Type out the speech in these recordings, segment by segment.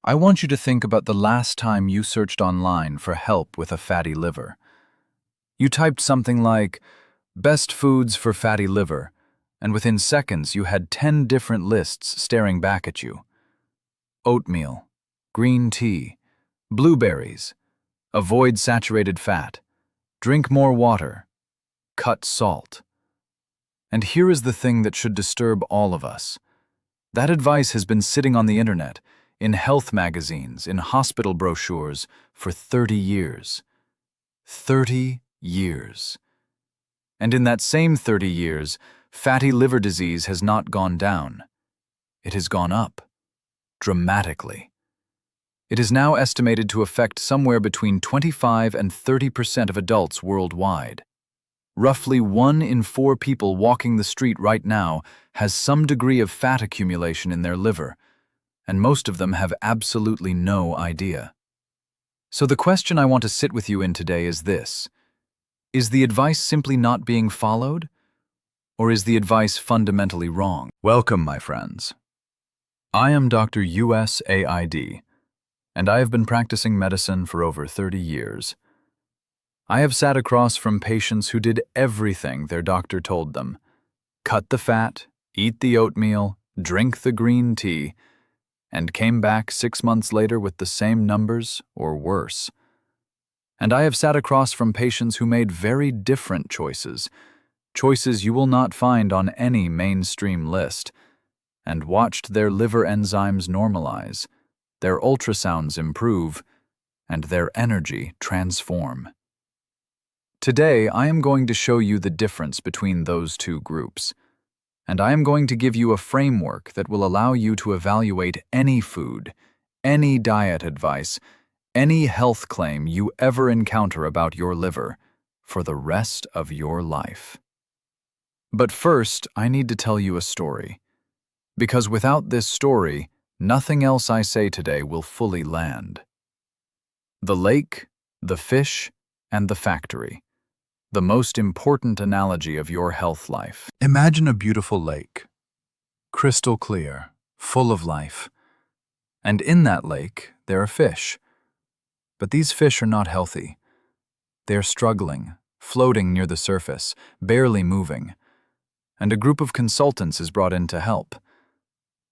I want you to think about the last time you searched online for help with a fatty liver. You typed something like, best foods for fatty liver, and within seconds you had 10 different lists staring back at you. Oatmeal, green tea, blueberries, avoid saturated fat, drink more water, cut salt. And here is the thing that should disturb all of us. That advice has been sitting on the internet, in health magazines, in hospital brochures, for 30 years. 30 years. And in that same 30 years, fatty liver disease has not gone down. It has gone up, dramatically. It is now estimated to affect somewhere between 25 and 30% of adults worldwide. Roughly 1 in 4 people walking the street right now has some degree of fat accumulation in their liver, and most of them have absolutely no idea. So the question I want to sit with you in today is this: is the advice simply not being followed? Or is the advice fundamentally wrong? Welcome, my friends. I am Dr. Usaid, and I have been practicing medicine for over 30 years. I have sat across from patients who did everything their doctor told them: cut the fat, eat the oatmeal, drink the green tea, and came back 6 months later with the same numbers or worse. And I have sat across from patients who made very different choices you will not find on any mainstream list, and watched their liver enzymes normalize, their ultrasounds improve, and their energy transform. Today, I am going to show you the difference between those two groups, and I am going to give you a framework that will allow you to evaluate any food, any diet advice, any health claim you ever encounter about your liver for the rest of your life. But first, I need to tell you a story, because without this story, nothing else I say today will fully land. The lake, the fish, and the factory. The most important analogy of your health life. Imagine a beautiful lake, crystal clear, full of life. And in that lake, there are fish. But these fish are not healthy. They are struggling, floating near the surface, barely moving. And a group of consultants is brought in to help.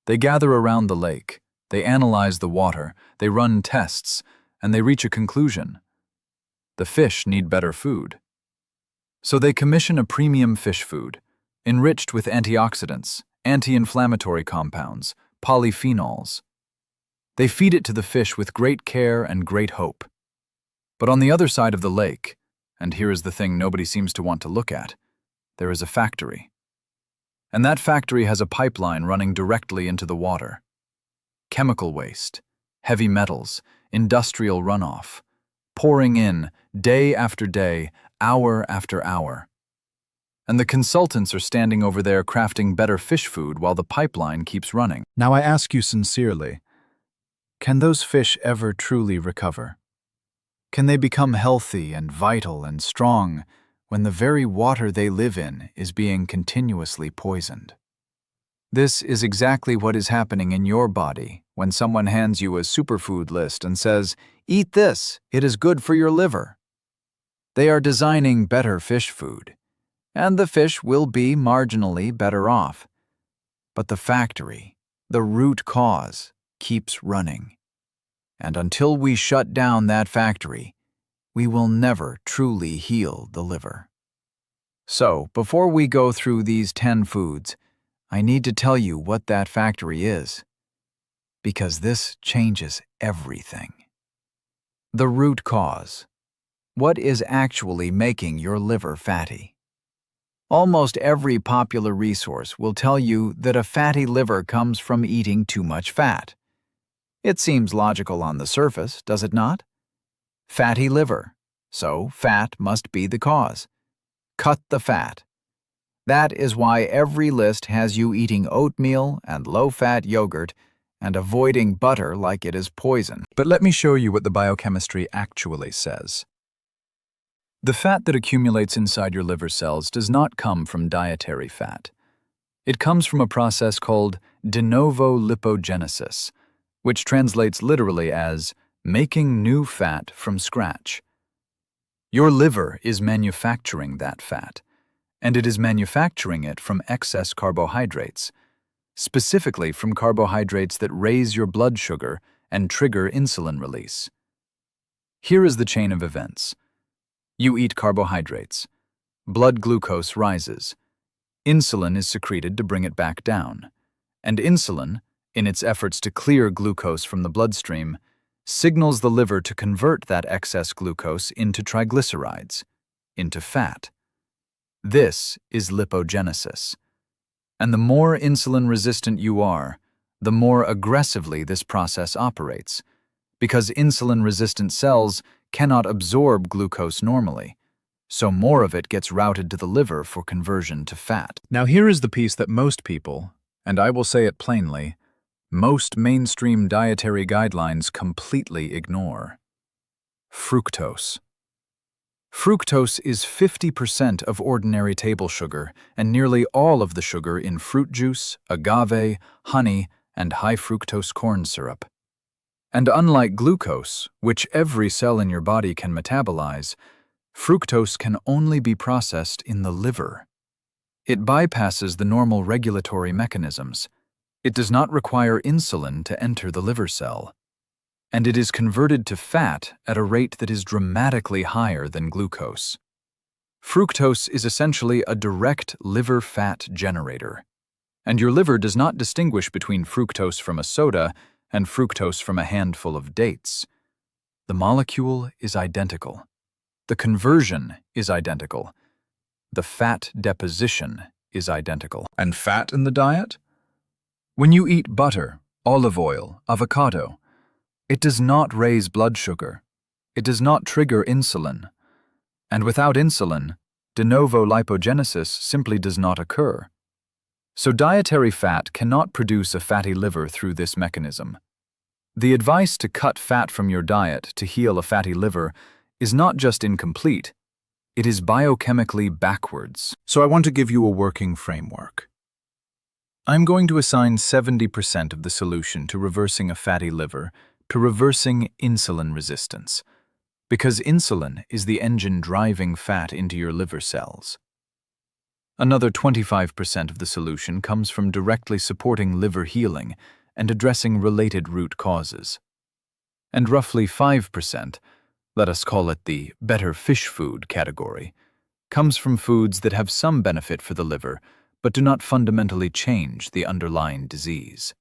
They gather around the lake, they analyze the water, they run tests, and they reach a conclusion. The fish need better food. So they commission a premium fish food, enriched with antioxidants, anti-inflammatory compounds, polyphenols. They feed it to the fish with great care and great hope. But on the other side of the lake, and here is the thing nobody seems to want to look at, there is a factory. And that factory has a pipeline running directly into the water. Chemical waste, heavy metals, industrial runoff, pouring in day after day, hour after hour. And the consultants are standing over there crafting better fish food while the pipeline keeps running. Now I ask you sincerely, can those fish ever truly recover? Can they become healthy and vital and strong when the very water they live in is being continuously poisoned? This is exactly what is happening in your body when someone hands you a superfood list and says, "Eat this, it is good for your liver." They are designing better fish food, and the fish will be marginally better off. But the factory, the root cause, keeps running. And until we shut down that factory, we will never truly heal the liver. So, before we go through these 10 foods, I need to tell you what that factory is, because this changes everything. The root cause. What is actually making your liver fatty? Almost every popular resource will tell you that a fatty liver comes from eating too much fat. It seems logical on the surface, does it not? Fatty liver, so fat must be the cause. Cut the fat. That is why every list has you eating oatmeal and low-fat yogurt and avoiding butter like it is poison. But let me show you what the biochemistry actually says. The fat that accumulates inside your liver cells does not come from dietary fat. It comes from a process called de novo lipogenesis, which translates literally as making new fat from scratch. Your liver is manufacturing that fat, and it is manufacturing it from excess carbohydrates, specifically from carbohydrates that raise your blood sugar and trigger insulin release. Here is the chain of events. You eat carbohydrates. Blood glucose rises. Insulin is secreted to bring it back down. And insulin, in its efforts to clear glucose from the bloodstream, signals the liver to convert that excess glucose into triglycerides, into fat. This is lipogenesis. And the more insulin-resistant you are, the more aggressively this process operates, because insulin-resistant cells cannot absorb glucose normally, so more of it gets routed to the liver for conversion to fat. Now here is the piece that most people, and I will say it plainly, most mainstream dietary guidelines completely ignore. Fructose. Fructose is 50% of ordinary table sugar and nearly all of the sugar in fruit juice, agave, honey, and high fructose corn syrup. And unlike glucose, which every cell in your body can metabolize, fructose can only be processed in the liver. It bypasses the normal regulatory mechanisms. It does not require insulin to enter the liver cell. And it is converted to fat at a rate that is dramatically higher than glucose. Fructose is essentially a direct liver fat generator. And your liver does not distinguish between fructose from a soda and fructose from a handful of dates. The molecule is identical. The conversion is identical. The fat deposition is identical. And fat in the diet? When you eat butter, olive oil, avocado, it does not raise blood sugar. It does not trigger insulin. And without insulin, de novo lipogenesis simply does not occur. So dietary fat cannot produce a fatty liver through this mechanism. The advice to cut fat from your diet to heal a fatty liver is not just incomplete, it is biochemically backwards. So I want to give you a working framework. I'm going to assign 70% of the solution to reversing a fatty liver to reversing insulin resistance, because insulin is the engine driving fat into your liver cells. Another 25% of the solution comes from directly supporting liver healing and addressing related root causes. And roughly 5%, let us call it the better fish food category, comes from foods that have some benefit for the liver but do not fundamentally change the underlying disease.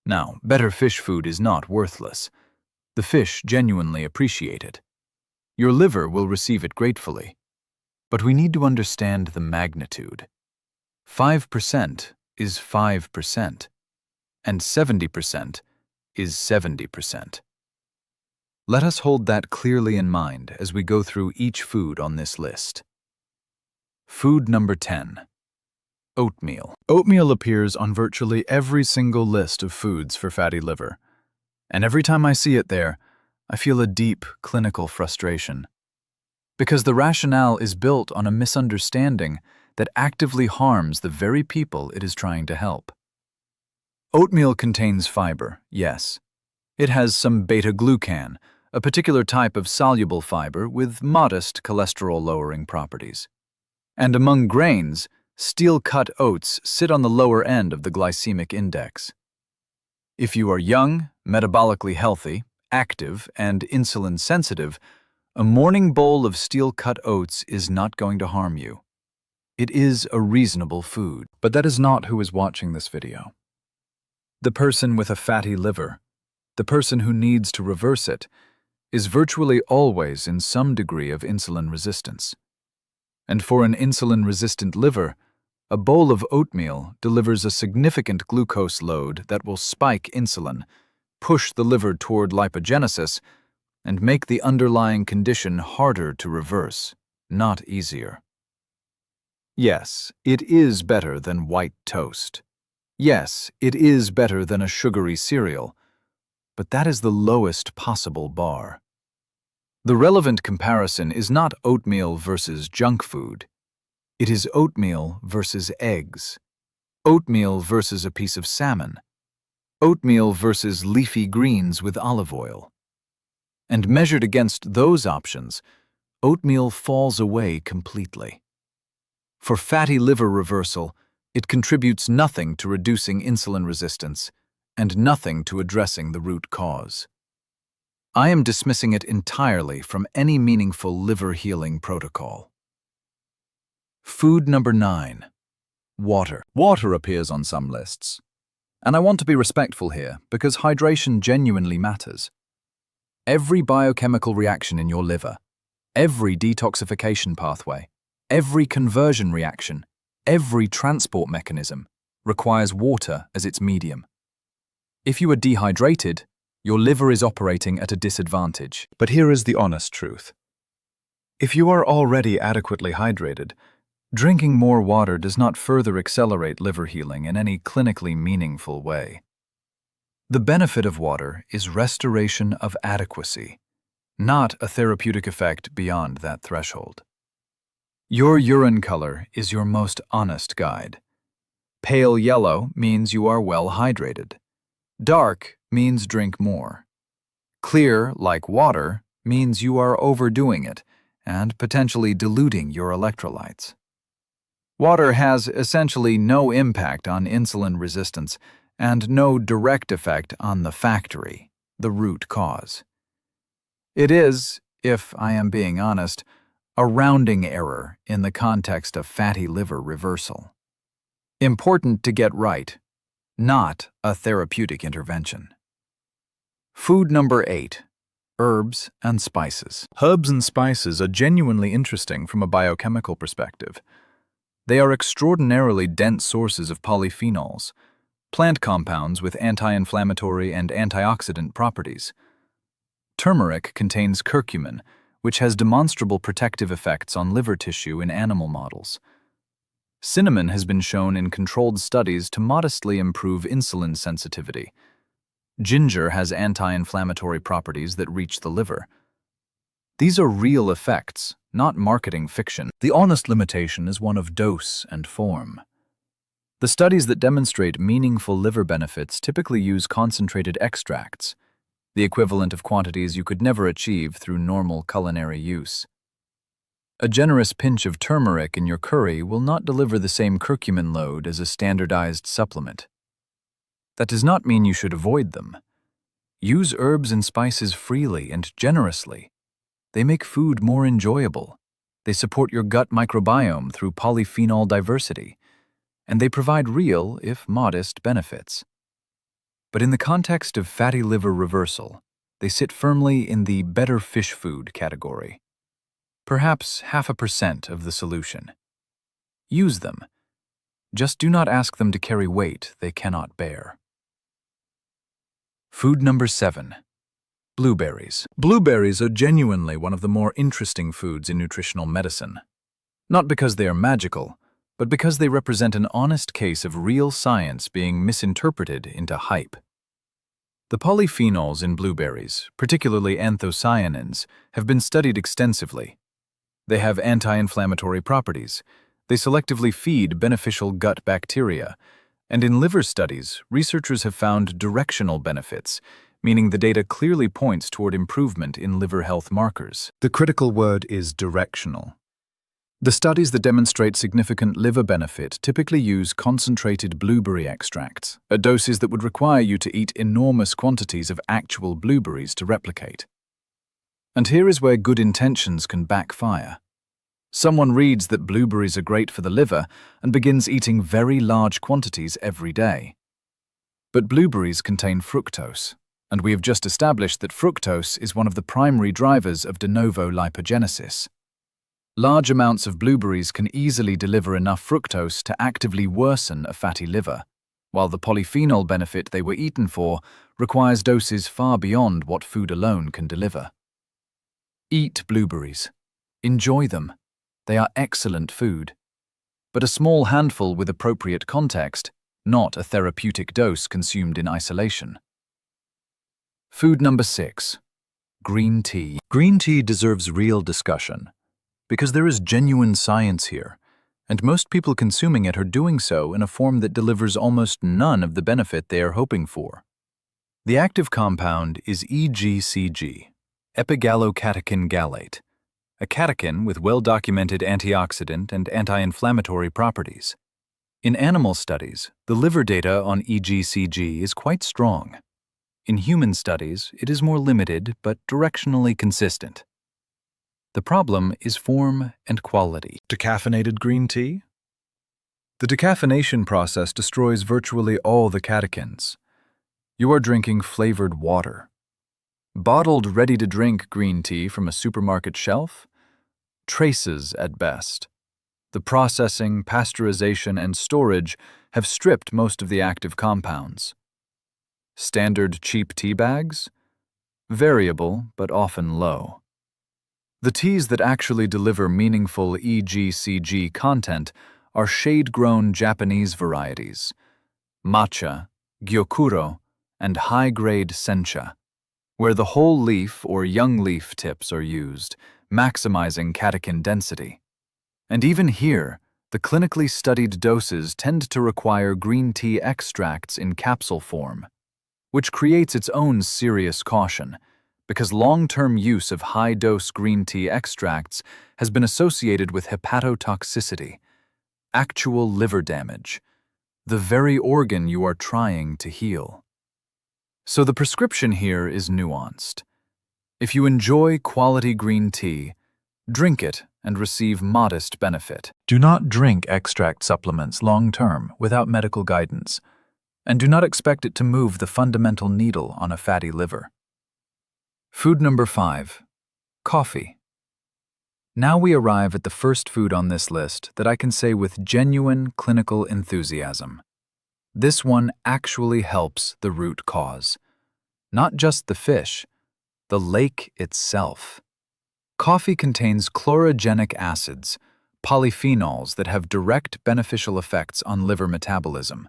Now, better fish food is not worthless. The fish genuinely appreciate it. Your liver will receive it gratefully. But we need to understand the magnitude. 5% is 5%, and 70% is 70%. Let us hold that clearly in mind as we go through each food on this list. Food number 10. Oatmeal. Oatmeal appears on virtually every single list of foods for fatty liver. And every time I see it there, I feel a deep clinical frustration. Because the rationale is built on a misunderstanding that actively harms the very people it is trying to help. Oatmeal contains fiber, yes. It has some beta-glucan, a particular type of soluble fiber with modest cholesterol-lowering properties. And among grains, steel-cut oats sit on the lower end of the glycemic index. If you are young, metabolically healthy, active, and insulin-sensitive, a morning bowl of steel-cut oats is not going to harm you. It is a reasonable food. But that is not who is watching this video. The person with a fatty liver, the person who needs to reverse it, is virtually always in some degree of insulin resistance. And for an insulin-resistant liver, a bowl of oatmeal delivers a significant glucose load that will spike insulin, push the liver toward lipogenesis, and make the underlying condition harder to reverse, not easier. Yes, it is better than white toast. Yes, it is better than a sugary cereal, but that is the lowest possible bar. The relevant comparison is not oatmeal versus junk food. It is oatmeal versus eggs. Oatmeal versus a piece of salmon. oatmeal versus leafy greens with olive oil. And measured against those options, oatmeal falls away completely. For fatty liver reversal, it contributes nothing to reducing insulin resistance and nothing to addressing the root cause. I am dismissing it entirely from any meaningful liver healing protocol. Food number 9. Water. Water appears on some lists. And I want to be respectful here because hydration genuinely matters. Every biochemical reaction in your liver, every detoxification pathway, every conversion reaction, every transport mechanism requires water as its medium. If you are dehydrated, your liver is operating at a disadvantage. But here is the honest truth. If you are already adequately hydrated, drinking more water does not further accelerate liver healing in any clinically meaningful way. The benefit of water is restoration of adequacy, not a therapeutic effect beyond that threshold. Your urine color is your most honest guide. Pale yellow means you are well hydrated. Dark means drink more. Clear, like water, means you are overdoing it and potentially diluting your electrolytes. Water has essentially no impact on insulin resistance and no direct effect on the factory, the root cause. It is, if I am being honest, a rounding error in the context of fatty liver reversal. Important to get right, not a therapeutic intervention. Food number 8. Herbs and spices. Herbs and spices are genuinely interesting from a biochemical perspective. They are extraordinarily dense sources of polyphenols, plant compounds with anti-inflammatory and antioxidant properties. Turmeric contains curcumin, which has demonstrable protective effects on liver tissue in animal models. Cinnamon has been shown in controlled studies to modestly improve insulin sensitivity. Ginger has anti-inflammatory properties that reach the liver. These are real effects, not marketing fiction. The honest limitation is one of dose and form. The studies that demonstrate meaningful liver benefits typically use concentrated extracts, the equivalent of quantities you could never achieve through normal culinary use. A generous pinch of turmeric in your curry will not deliver the same curcumin load as a standardized supplement. That does not mean you should avoid them. Use herbs and spices freely and generously. They make food more enjoyable. They support your gut microbiome through polyphenol diversity, and they provide real, if modest, benefits. But in the context of fatty liver reversal, they sit firmly in the better fish food category. Perhaps 0.5% of the solution. Use them. Just do not ask them to carry weight they cannot bear. Food number 7. Blueberries. Blueberries are genuinely one of the more interesting foods in nutritional medicine. Not because they are magical, but because they represent an honest case of real science being misinterpreted into hype. The polyphenols in blueberries, particularly anthocyanins, have been studied extensively. They have anti-inflammatory properties. They selectively feed beneficial gut bacteria. And in liver studies, researchers have found directional benefits, meaning the data clearly points toward improvement in liver health markers. The critical word is directional. The studies that demonstrate significant liver benefit typically use concentrated blueberry extracts, at doses that would require you to eat enormous quantities of actual blueberries to replicate. And here is where good intentions can backfire. Someone reads that blueberries are great for the liver and begins eating very large quantities every day. But blueberries contain fructose, and we have just established that fructose is one of the primary drivers of de novo lipogenesis. Large amounts of blueberries can easily deliver enough fructose to actively worsen a fatty liver, while the polyphenol benefit they were eaten for requires doses far beyond what food alone can deliver. Eat blueberries. Enjoy them. They are excellent food. But a small handful with appropriate context, not a therapeutic dose consumed in isolation. Food number 6. Green tea. Green tea deserves real discussion, because there is genuine science here, and most people consuming it are doing so in a form that delivers almost none of the benefit they are hoping for. The active compound is EGCG, epigallocatechin gallate, a catechin with well-documented antioxidant and anti-inflammatory properties. In animal studies, the liver data on EGCG is quite strong. In human studies, it is more limited but directionally consistent. The problem is form and quality. Decaffeinated green tea? The decaffeination process destroys virtually all the catechins. You are drinking flavored water. Bottled, ready-to-drink green tea from a supermarket shelf? Traces at best. The processing, pasteurization, and storage have stripped most of the active compounds. Standard cheap tea bags? Variable, but often low. The teas that actually deliver meaningful EGCG content are shade-grown Japanese varieties, matcha, gyokuro, and high-grade sencha, where the whole leaf or young leaf tips are used, maximizing catechin density. And even here, the clinically studied doses tend to require green tea extracts in capsule form, which creates its own serious caution, because long-term use of high-dose green tea extracts has been associated with hepatotoxicity, actual liver damage, the very organ you are trying to heal. So the prescription here is nuanced. If you enjoy quality green tea, drink it and receive modest benefit. Do not drink extract supplements long-term without medical guidance, and do not expect it to move the fundamental needle on a fatty liver. Food number 5, coffee. Now we arrive at the first food on this list that I can say with genuine clinical enthusiasm. This one actually helps the root cause. Not just the fish, the lake itself. Coffee contains chlorogenic acids, polyphenols that have direct beneficial effects on liver metabolism.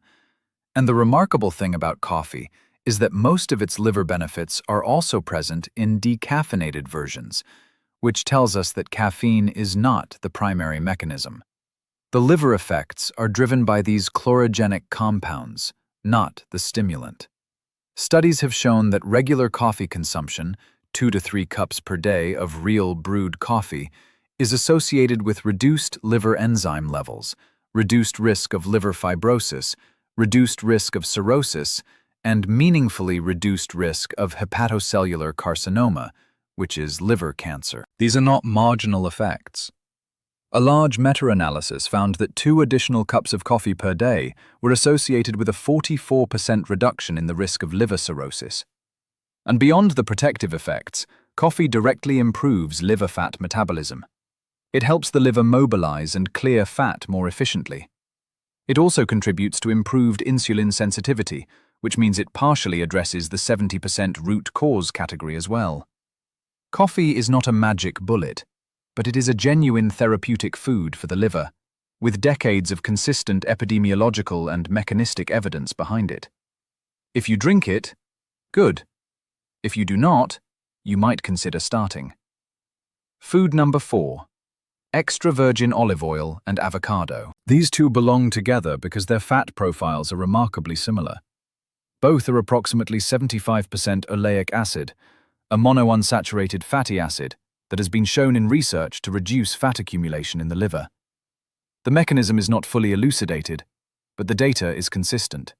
And the remarkable thing about coffee is that most of its liver benefits are also present in decaffeinated versions, which tells us that caffeine is not the primary mechanism. The liver effects are driven by these chlorogenic compounds, not the stimulant. Studies have shown that regular coffee consumption, 2 to 3 cups per day of real brewed coffee, is associated with reduced liver enzyme levels, reduced risk of liver fibrosis, reduced risk of cirrhosis, and meaningfully reduced risk of hepatocellular carcinoma, which is liver cancer. These are not marginal effects. A large meta-analysis found that 2 additional cups of coffee per day were associated with a 44% reduction in the risk of liver cirrhosis. And beyond the protective effects, coffee directly improves liver fat metabolism. It helps the liver mobilize and clear fat more efficiently. It also contributes to improved insulin sensitivity, which means it partially addresses the 70% root cause category as well. Coffee is not a magic bullet, but it is a genuine therapeutic food for the liver, with decades of consistent epidemiological and mechanistic evidence behind it. If you drink it, good. If you do not, you might consider starting. Food number 4, extra virgin olive oil and avocado. These two belong together because their fat profiles are remarkably similar. Both are approximately 75% oleic acid, a monounsaturated fatty acid that has been shown in research to reduce fat accumulation in the liver. The mechanism is not fully elucidated, but the data is consistent.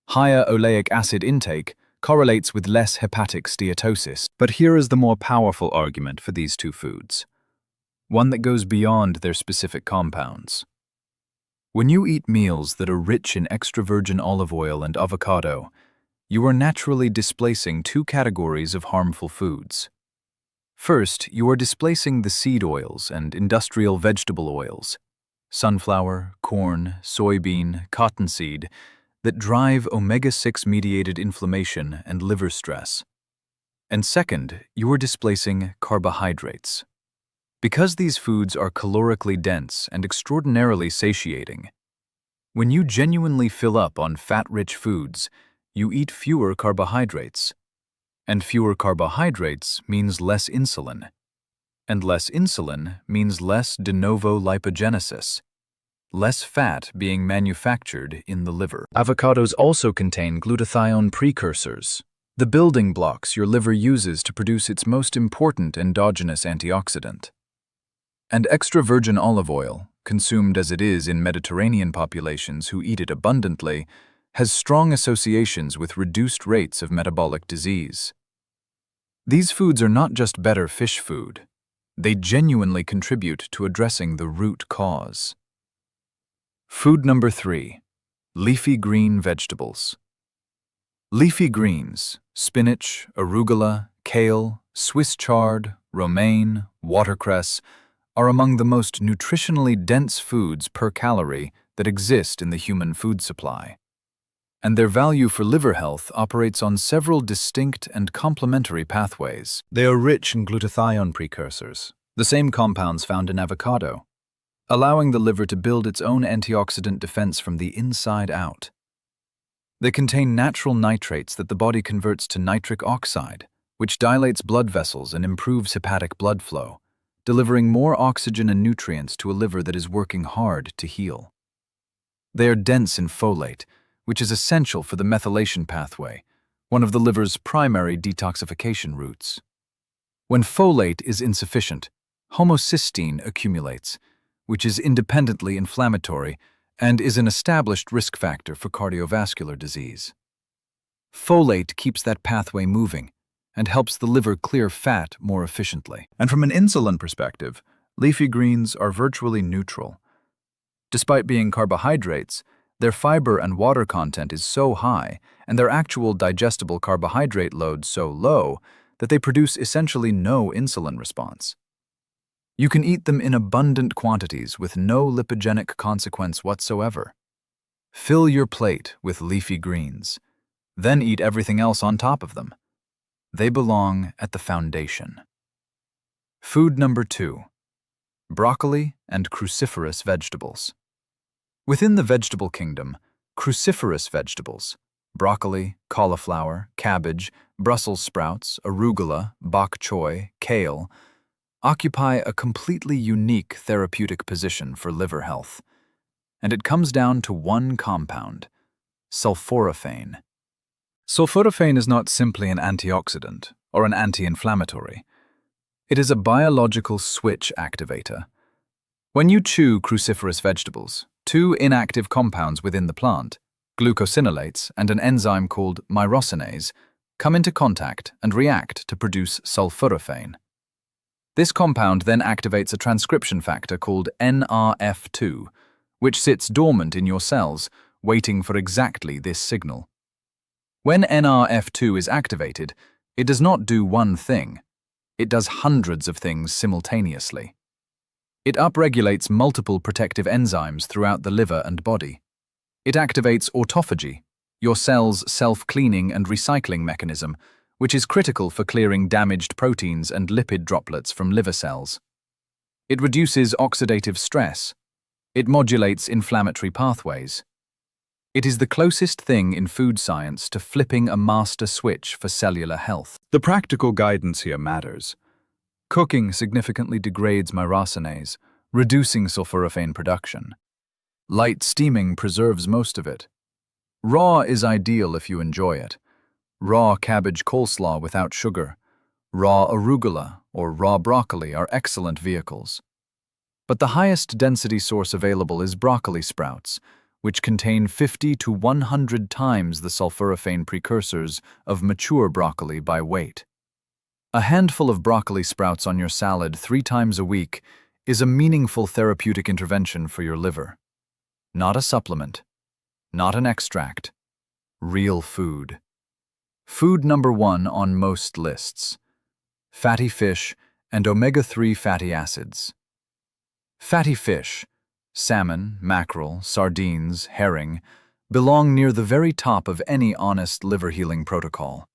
Higher oleic acid intake correlates with less hepatic steatosis. But here is the more powerful argument for these two foods, one that goes beyond their specific compounds. When you eat meals that are rich in extra virgin olive oil and avocado, you are naturally displacing 2 categories of harmful foods. First, you are displacing the seed oils and industrial vegetable oils, sunflower, corn, soybean, cottonseed, that drive omega-6 mediated inflammation and liver stress. And second, you are displacing carbohydrates. Because these foods are calorically dense and extraordinarily satiating, when you genuinely fill up on fat-rich foods, you eat fewer carbohydrates. And fewer carbohydrates means less insulin. And less insulin means less de novo lipogenesis, less fat being manufactured in the liver. Avocados also contain glutathione precursors, the building blocks your liver uses to produce its most important endogenous antioxidant. And extra virgin olive oil, consumed as it is in Mediterranean populations who eat it abundantly, has strong associations with reduced rates of metabolic disease. These foods are not just better fish food. They genuinely contribute to addressing the root cause. Food number 3. Leafy green vegetables. Leafy greens, spinach, arugula, kale, Swiss chard, romaine, watercress, are among the most nutritionally dense foods per calorie that exist in the human food supply. And their value for liver health operates on several distinct and complementary pathways. They are rich in glutathione precursors, the same compounds found in avocado, allowing the liver to build its own antioxidant defense from the inside out. They contain natural nitrates that the body converts to nitric oxide, which dilates blood vessels and improves hepatic blood flow, delivering more oxygen and nutrients to a liver that is working hard to heal. They are dense in folate, which is essential for the methylation pathway, one of the liver's primary detoxification routes. When folate is insufficient, homocysteine accumulates, which is independently inflammatory and is an established risk factor for cardiovascular disease. Folate keeps that pathway moving and helps the liver clear fat more efficiently. And from an insulin perspective, leafy greens are virtually neutral. Despite being carbohydrates, their fiber and water content is so high and their actual digestible carbohydrate load so low that they produce essentially no insulin response. You can eat them in abundant quantities with no lipogenic consequence whatsoever. Fill your plate with leafy greens, then eat everything else on top of them. They belong at the foundation. Food number 2. Broccoli and cruciferous vegetables. Within the vegetable kingdom, cruciferous vegetables, broccoli, cauliflower, cabbage, Brussels sprouts, arugula, bok choy, kale, occupy a completely unique therapeutic position for liver health. And it comes down to one compound, sulforaphane. Sulforaphane is not simply an antioxidant or an anti-inflammatory. It is a biological switch activator. When you chew cruciferous vegetables, two inactive compounds within the plant, glucosinolates and an enzyme called myrosinase, come into contact and react to produce sulforaphane. This compound then activates a transcription factor called NRF2, which sits dormant in your cells, waiting for exactly this signal. When NRF2 is activated, it does not do one thing. It does hundreds of things simultaneously. It upregulates multiple protective enzymes throughout the liver and body. It activates autophagy, your cell's self-cleaning and recycling mechanism, which is critical for clearing damaged proteins and lipid droplets from liver cells. It reduces oxidative stress. It modulates inflammatory pathways. It is the closest thing in food science to flipping a master switch for cellular health. The practical guidance here matters. Cooking significantly degrades myrosinase, reducing sulforaphane production. Light steaming preserves most of it. Raw is ideal if you enjoy it. Raw cabbage coleslaw without sugar, raw arugula, or raw broccoli are excellent vehicles. But the highest density source available is broccoli sprouts, which contain 50 to 100 times the sulforaphane precursors of mature broccoli by weight. A handful of broccoli sprouts on your salad 3 times a week is a meaningful therapeutic intervention for your liver. Not a supplement, not an extract, real food. Food number 1 on most lists: fatty fish and omega-3 fatty acids. Fatty fish, salmon, mackerel, sardines, herring, belong near the very top of any honest liver healing protocol.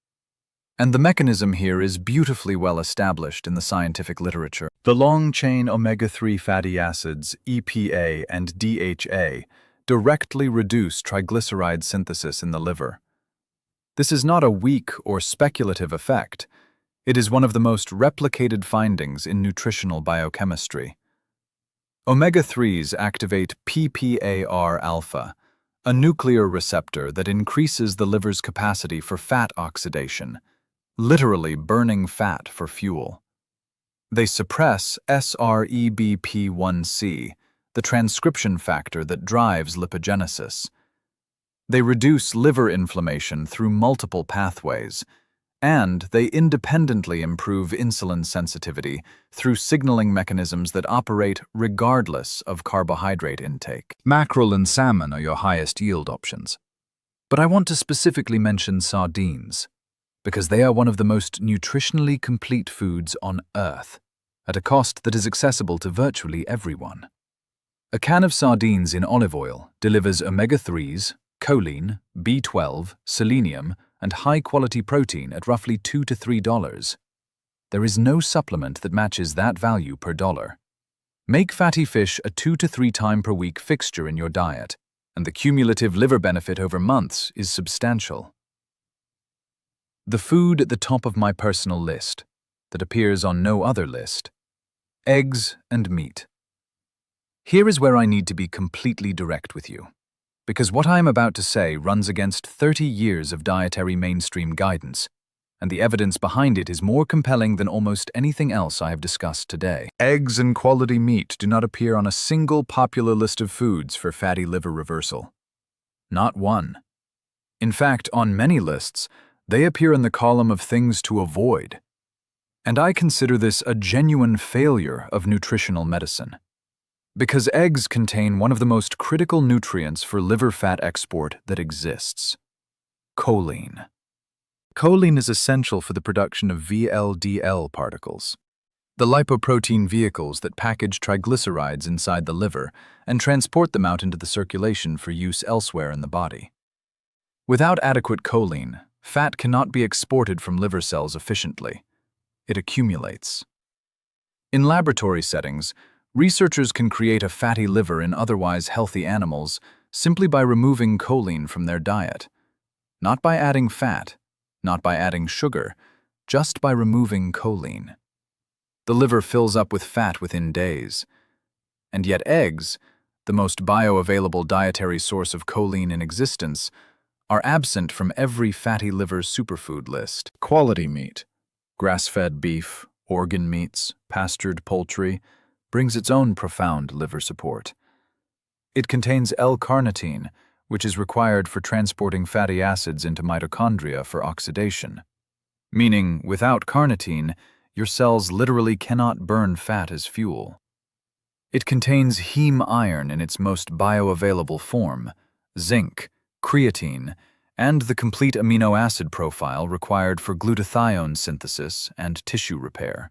And the mechanism here is beautifully well established in the scientific literature. The long-chain omega-3 fatty acids, EPA and DHA, directly reduce triglyceride synthesis in the liver. This is not a weak or speculative effect. It is one of the most replicated findings in nutritional biochemistry. Omega-3s activate PPAR-alpha, a nuclear receptor that increases the liver's capacity for fat oxidation, literally burning fat for fuel. They suppress SREBP1C, the transcription factor that drives lipogenesis. They reduce liver inflammation through multiple pathways, and they independently improve insulin sensitivity through signaling mechanisms that operate regardless of carbohydrate intake. Mackerel and salmon are your highest yield options. But I want to specifically mention sardines, because they are one of the most nutritionally complete foods on Earth, at a cost that is accessible to virtually everyone. A can of sardines in olive oil delivers omega-3s, choline, B12, selenium, and high-quality protein at roughly $2 to $3. There is no supplement that matches that value per dollar. Make fatty fish a 2 to 3 time per week fixture in your diet, and the cumulative liver benefit over months is substantial. The food at the top of my personal list, that appears on no other list: eggs and meat. Here is where I need to be completely direct with you, because what I am about to say runs against 30 years of dietary mainstream guidance, and the evidence behind it is more compelling than almost anything else I have discussed today. Eggs and quality meat do not appear on a single popular list of foods for fatty liver reversal. Not one. In fact, on many lists, they appear in the column of things to avoid. And I consider this a genuine failure of nutritional medicine. Because eggs contain one of the most critical nutrients for liver fat export that exists: choline. Choline is essential for the production of VLDL particles, the lipoprotein vehicles that package triglycerides inside the liver and transport them out into the circulation for use elsewhere in the body. Without adequate choline, fat cannot be exported from liver cells efficiently. It accumulates. In laboratory settings, researchers can create a fatty liver in otherwise healthy animals simply by removing choline from their diet. Not by adding fat, not by adding sugar, just by removing choline. The liver fills up with fat within days. And yet eggs, the most bioavailable dietary source of choline in existence, are absent from every fatty liver superfood list. Quality meat, grass-fed beef, organ meats, pastured poultry, brings its own profound liver support. It contains L-carnitine, which is required for transporting fatty acids into mitochondria for oxidation. Meaning, without carnitine, your cells literally cannot burn fat as fuel. It contains heme iron in its most bioavailable form, zinc, creatine, and the complete amino acid profile required for glutathione synthesis and tissue repair.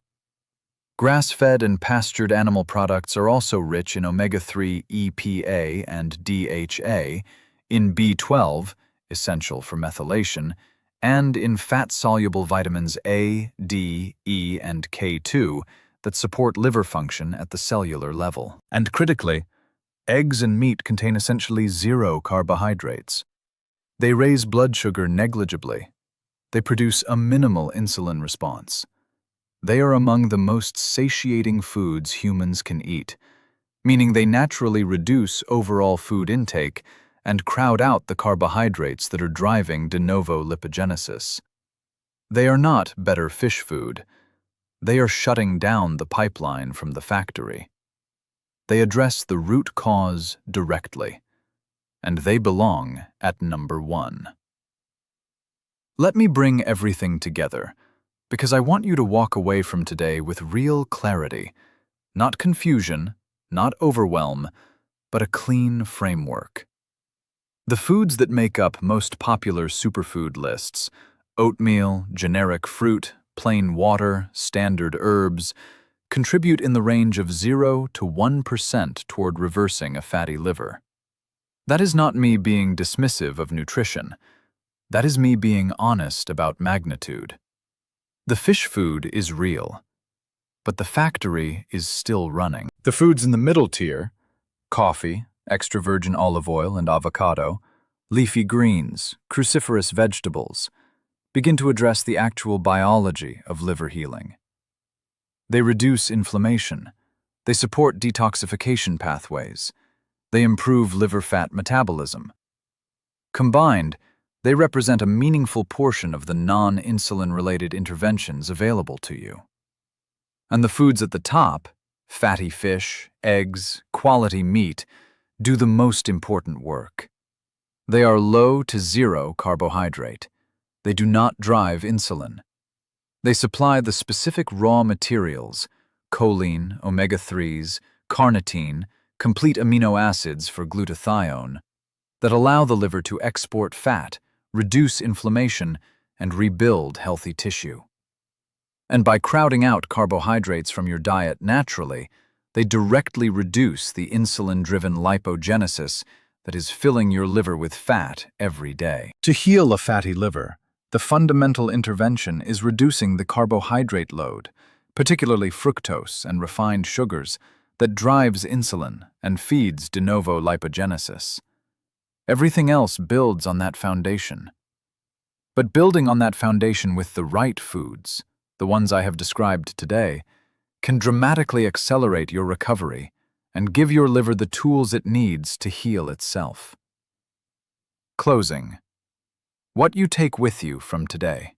Grass-fed and pastured animal products are also rich in omega-3 EPA and DHA, in B12, essential for methylation, and in fat-soluble vitamins A, D, E, and K2 that support liver function at the cellular level. And critically, eggs and meat contain essentially zero carbohydrates. They raise blood sugar negligibly. They produce a minimal insulin response. They are among the most satiating foods humans can eat, meaning they naturally reduce overall food intake and crowd out the carbohydrates that are driving de novo lipogenesis. They are not better fish food. They are shutting down the pipeline from the factory. They address the root cause directly, and they belong at number 1. Let me bring everything together, because I want you to walk away from today with real clarity, not confusion, not overwhelm, but a clean framework. The foods that make up most popular superfood lists, oatmeal, generic fruit, plain water, standard herbs, contribute in the range of 0 to 1% toward reversing a fatty liver. That is not me being dismissive of nutrition. That is me being honest about magnitude. The fish food is real, but the factory is still running. The foods in the middle tier, coffee, extra virgin olive oil and avocado, leafy greens, cruciferous vegetables, begin to address the actual biology of liver healing. They reduce inflammation. They support detoxification pathways. They improve liver fat metabolism. Combined, they represent a meaningful portion of the non-insulin-related interventions available to you. And the foods at the top, fatty fish, eggs, quality meat, do the most important work. They are low to zero carbohydrate. They do not drive insulin. They supply the specific raw materials, choline, omega-3s, carnitine, complete amino acids for glutathione, that allow the liver to export fat, reduce inflammation, and rebuild healthy tissue. And by crowding out carbohydrates from your diet naturally, they directly reduce the insulin-driven lipogenesis that is filling your liver with fat every day. To heal a fatty liver, the fundamental intervention is reducing the carbohydrate load, particularly fructose and refined sugars, that drives insulin and feeds de novo lipogenesis. Everything else builds on that foundation. But building on that foundation with the right foods, the ones I have described today, can dramatically accelerate your recovery and give your liver the tools it needs to heal itself. Closing. What you take with you from today.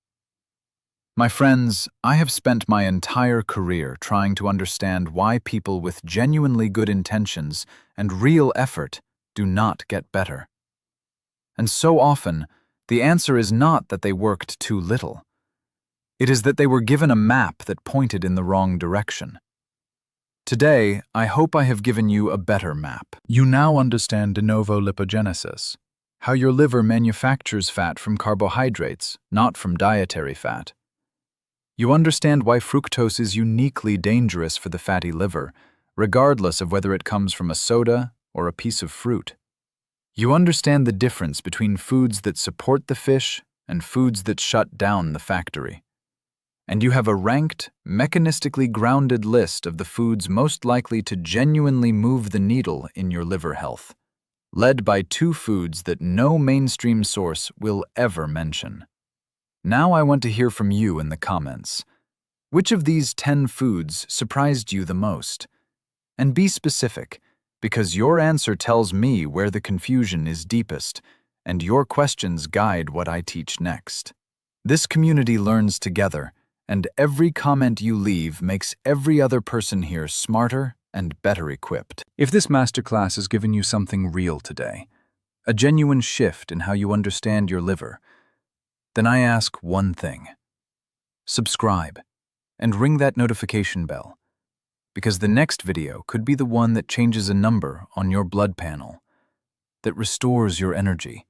My friends, I have spent my entire career trying to understand why people with genuinely good intentions and real effort do not get better. And so often, the answer is not that they worked too little. It is that they were given a map that pointed in the wrong direction. Today, I hope I have given you a better map. You now understand de novo lipogenesis, how your liver manufactures fat from carbohydrates, not from dietary fat. You understand why fructose is uniquely dangerous for the fatty liver, regardless of whether it comes from a soda or a piece of fruit. You understand the difference between foods that support the fish and foods that shut down the factory. And you have a ranked, mechanistically grounded list of the foods most likely to genuinely move the needle in your liver health, led by 2 foods that no mainstream source will ever mention. Now I want to hear from you in the comments. Which of these 10 foods surprised you the most? And be specific, because your answer tells me where the confusion is deepest, and your questions guide what I teach next. This community learns together, and every comment you leave makes every other person here smarter and better equipped. If this masterclass has given you something real today, a genuine shift in how you understand your liver, then I ask one thing. Subscribe and ring that notification bell, because the next video could be the one that changes a number on your blood panel, that restores your energy,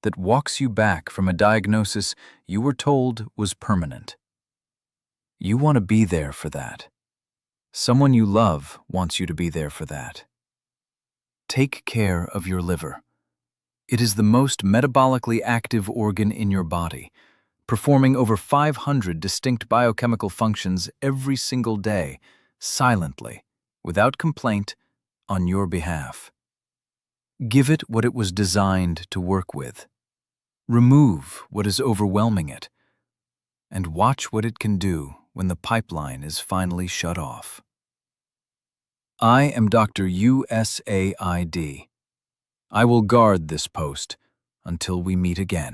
that walks you back from a diagnosis you were told was permanent. You want to be there for that. Someone you love wants you to be there for that. Take care of your liver. It is the most metabolically active organ in your body, performing over 500 distinct biochemical functions every single day, silently, without complaint, on your behalf. Give it what it was designed to work with. Remove what is overwhelming it, and watch what it can do when the pipeline is finally shut off. I am Dr. Usaid. I will guard this post until we meet again.